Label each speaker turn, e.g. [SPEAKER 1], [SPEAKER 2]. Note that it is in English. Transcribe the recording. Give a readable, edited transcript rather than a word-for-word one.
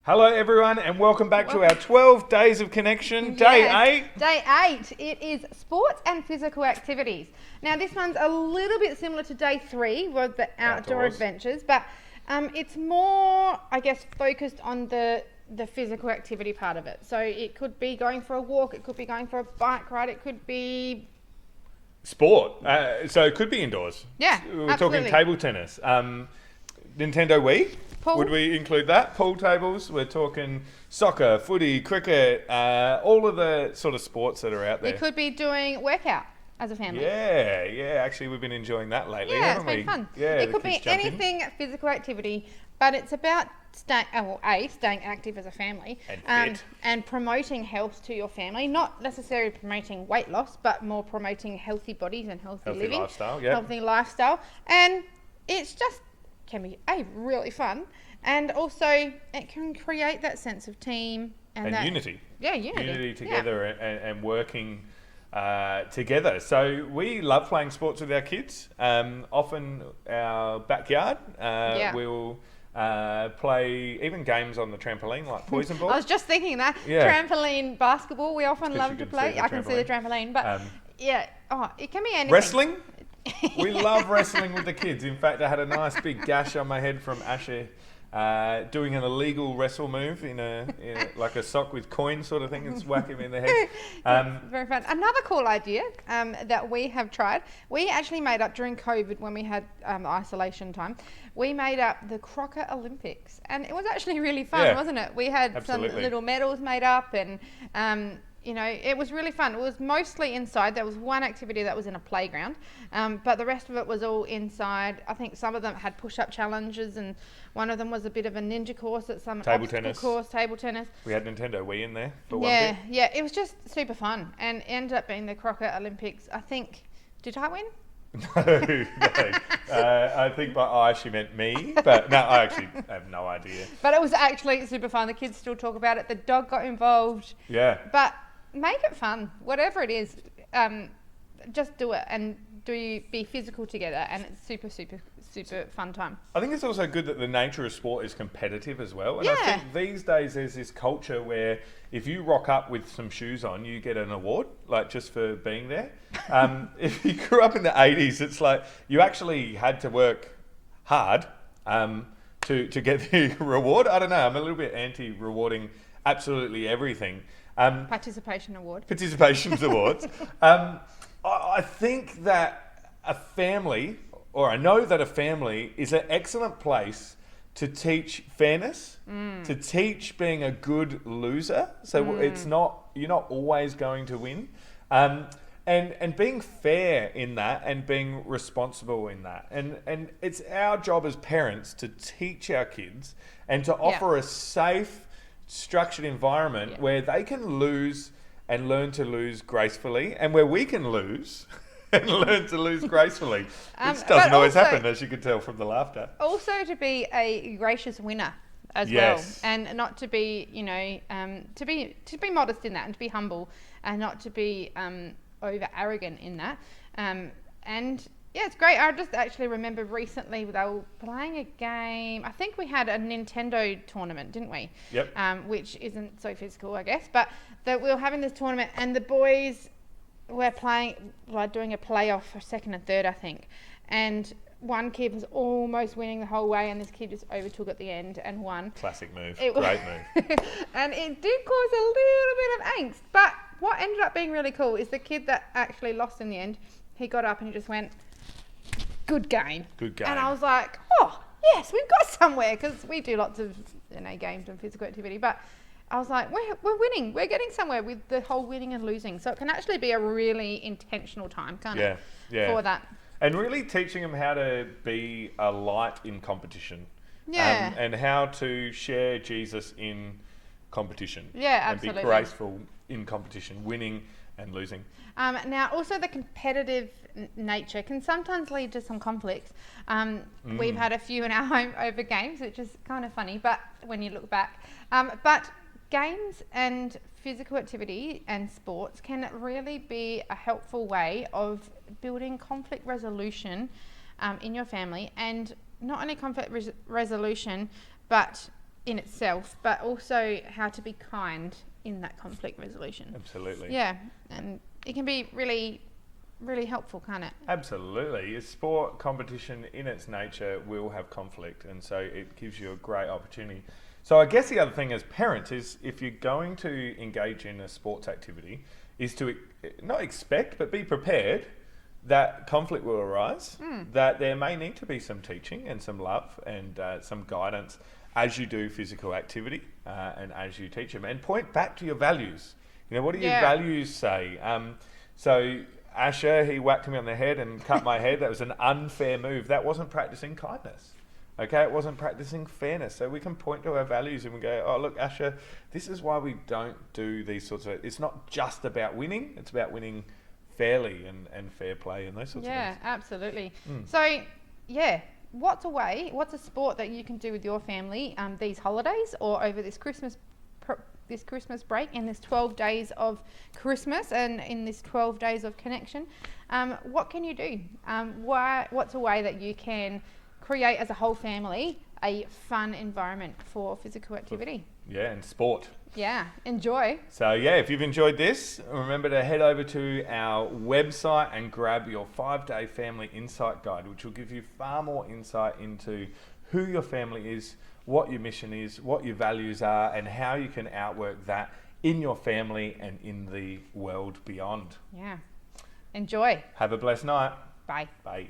[SPEAKER 1] Hello, everyone, and welcome back to our 12 Days of Connection, Day 8.
[SPEAKER 2] Day 8. It is sports and physical activities. Now, this one's a little bit similar to Day 3, with the outdoor adventures, but it's more, I guess, focused on the physical activity part of it. So it could be going for a walk, it could be going for a bike ride, it could be...
[SPEAKER 1] Sport. So it could be indoors.
[SPEAKER 2] Yeah,
[SPEAKER 1] We're
[SPEAKER 2] absolutely.
[SPEAKER 1] talking table tennis. Nintendo Wii.
[SPEAKER 2] Pool.
[SPEAKER 1] Would we include that? Pool tables. We're talking soccer, footy, cricket, all of the sort of sports that are out there.
[SPEAKER 2] It could be doing workout as a family.
[SPEAKER 1] Yeah. Actually, we've been enjoying that lately,
[SPEAKER 2] Yeah,
[SPEAKER 1] haven't
[SPEAKER 2] it's
[SPEAKER 1] we?
[SPEAKER 2] been fun.
[SPEAKER 1] Yeah,
[SPEAKER 2] It
[SPEAKER 1] the
[SPEAKER 2] could be
[SPEAKER 1] kids jumping.
[SPEAKER 2] anything physical activity, but it's about staying active as a family
[SPEAKER 1] And fit.
[SPEAKER 2] and promoting health to your family. Not necessarily promoting weight loss, but more promoting healthy bodies and healthy living,
[SPEAKER 1] lifestyle, yeah.
[SPEAKER 2] healthy lifestyle. And it's just can be really fun, and also it can create that sense of team and that,
[SPEAKER 1] unity.
[SPEAKER 2] Yeah, unity
[SPEAKER 1] Together and working together. So we love playing sports with our kids. Often our backyard, we'll play even games on the trampoline like poison ball.
[SPEAKER 2] I was just thinking that.
[SPEAKER 1] Yeah.
[SPEAKER 2] Trampoline basketball, we often love to play. I can see the trampoline, but it can be anything.
[SPEAKER 1] Wrestling. We love wrestling with the kids. In fact, I had a nice big gash on my head from Asher doing an illegal wrestle move in like a sock with coin sort of thing and whack him in the head.
[SPEAKER 2] Very fun. Another cool idea that we have tried, we actually made up during COVID when we had isolation time, we made up the Crocker Olympics, and it was actually really fun, wasn't it? We had some little medals made up, and it was really fun. It was mostly inside. There was one activity that was in a playground, but the rest of it was all inside. I think some of them had push-up challenges, and one of them was a bit of a ninja course at some
[SPEAKER 1] table tennis. We had Nintendo Wii in there for one bit.
[SPEAKER 2] Yeah, it was just super fun, and ended up being the Crocker Olympics. I think, did I win?
[SPEAKER 1] No. I think by I she meant me, but no, I actually have no idea.
[SPEAKER 2] But it was actually super fun. The kids still talk about it. The dog got involved.
[SPEAKER 1] Yeah.
[SPEAKER 2] But make it fun, whatever it is. Just do it and be physical together, and it's super fun time.
[SPEAKER 1] I think it's also good that the nature of sport is competitive as well. And
[SPEAKER 2] Yeah.
[SPEAKER 1] I think these days there's this culture where if you rock up with some shoes on, you get an award, like just for being there. If you grew up in the 80s, it's like you actually had to work hard to get the reward. I don't know. I'm a little bit anti-rewarding absolutely everything.
[SPEAKER 2] Participation awards.
[SPEAKER 1] I think that a family, or I know that a family is an excellent place to teach fairness, to teach being a good loser. So you're not always going to win. And being fair in that and being responsible in that. And it's our job as parents to teach our kids and to offer a safe, structured environment where they can lose and learn to lose gracefully, and where we can lose and learn to lose gracefully, which doesn't always happen, as you can tell from the laughter.
[SPEAKER 2] Also to be a gracious winner as well, and not to be, to be modest in that, and to be humble, and not to be over arrogant in that. And yeah, it's great. I just actually remember recently they were playing a game. I think we had a Nintendo tournament, didn't we?
[SPEAKER 1] Yep.
[SPEAKER 2] Which isn't so physical, I guess, but that we were having this tournament, and the boys were doing a playoff for second and third, I think. And one kid was almost winning the whole way, and this kid just overtook at the end and won.
[SPEAKER 1] Classic move. Great move.
[SPEAKER 2] And it did cause a little bit of angst. But what ended up being really cool is the kid that actually lost in the end, he got up and he just went, good game. And I was like, oh, yes, we've got somewhere, because we do lots of games and physical activity. But I was like, we're winning. We're getting somewhere with the whole winning and losing. So it can actually be a really intentional time, can't it?
[SPEAKER 1] Yeah.
[SPEAKER 2] For that.
[SPEAKER 1] And really teaching them how to be a light in competition.
[SPEAKER 2] Yeah.
[SPEAKER 1] And how to share Jesus in competition.
[SPEAKER 2] Yeah, absolutely.
[SPEAKER 1] And be graceful in competition, winning and losing.
[SPEAKER 2] Now, also the competitive nature can sometimes lead to some conflicts. We've had a few in our home over games, which is kind of funny, but when you look back. But games and physical activity and sports can really be a helpful way of building conflict resolution in your family, and not only conflict resolution, but in itself, but also how to be kind in that conflict resolution.
[SPEAKER 1] Absolutely.
[SPEAKER 2] Yeah, and it can be really, really helpful, can't it?
[SPEAKER 1] Absolutely. A sport competition in its nature will have conflict, and so it gives you a great opportunity. So I guess the other thing as parents is if you're going to engage in a sports activity is to not expect but be prepared that conflict will arise, that there may need to be some teaching and some love and some guidance as you do physical activity and as you teach them, and point back to your values. You know, what do your values say? So Asher, he whacked me on the head and cut my head. That was an unfair move. That wasn't practicing kindness. Okay, it wasn't practicing fairness. So we can point to our values and we go, oh, look, Asher, this is why we don't do these sorts of... It's not just about winning. It's about winning fairly and fair play and those sorts of things.
[SPEAKER 2] Yeah, absolutely. So, yeah, what's a sport that you can do with your family these holidays or over this Christmas break and this 12 days of Christmas and in this 12 days of connection? What can you do? What's a way that you can create as a whole family a fun environment for physical activity?
[SPEAKER 1] Yeah, and sport.
[SPEAKER 2] Yeah, enjoy.
[SPEAKER 1] So yeah, if you've enjoyed this, remember to head over to our website and grab your 5-day family insight guide, which will give you far more insight into who your family is, what your mission is, what your values are, and how you can outwork that in your family and in the world beyond.
[SPEAKER 2] Yeah. Enjoy.
[SPEAKER 1] Have a blessed night.
[SPEAKER 2] Bye.
[SPEAKER 1] Bye.